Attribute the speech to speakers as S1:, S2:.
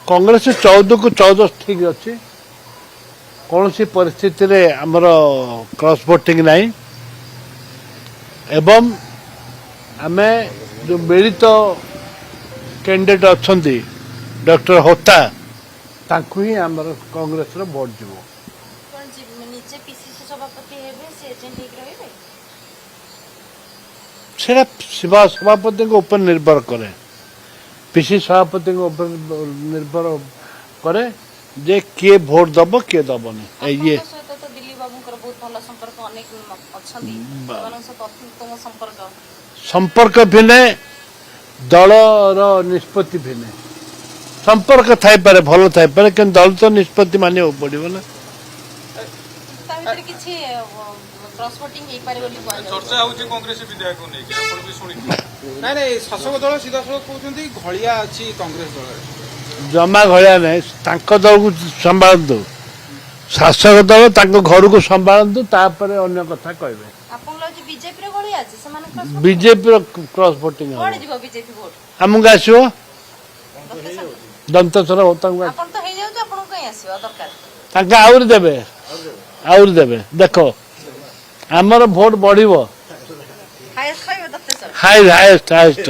S1: कांग्रेस 14 को 14 ठीक अच्छी कौन सी परिस्थिति रे आमर क्रॉस वोटिंग नहीं एवं आम जो मिलित कैंडिडेट अच्छा डॉक्टर होता ताकू ही आमर कांग्रेस रो वोट जीवो
S2: निजे पीसीसी सभापति हेबे से एजेंट ठीक रहिबे
S1: सेटा सभापति के ऊपर निर्भर करे पीसी सभापति के ऊपर निर्भर करे जे किए भोट दब किए दबनी ये
S2: तो दिल्ली बाबूंकर बहुत भल संपर्क अनेक अछंती सेମାନଙ୍କ सहित अत्युत्तम संपर्क
S1: संपर्क भिन्ने दलर निष्पत्ति भिन्ने संपर्क थाई पारे भल थाई पारे कि दल तो निष्पत्ति मानिया पड़ो ना
S2: ता भीतर किछि क्रॉस वोटिंग हे पारे बोली
S3: चर्चा होची कांग्रेस विधायक को नेकी आपण भी सुनि
S4: नहीं नहीं शासक दल सीधा सड़क कहते घलिया अच्छी कांग्रेस दल
S1: जमा घया नहीं तांको दल को संभालतु शासक दल तांको घर को संभालतु तापर अन्य कथा कहबे
S2: आपण लो जे बीजेपी रे गळी अछि समान cross
S1: BJP cross voting
S2: code जीव बीजेपी वोट
S1: हमको आसो दंतस्वर होता
S2: आपण तो हे जाउ जे आपण कहीं आसीबा दरकार
S1: तांका आउर देबे देखो आमर भोट बढ़िबो
S2: हाईएस्ट खाइबे दत्ते सर
S1: हाईएस्ट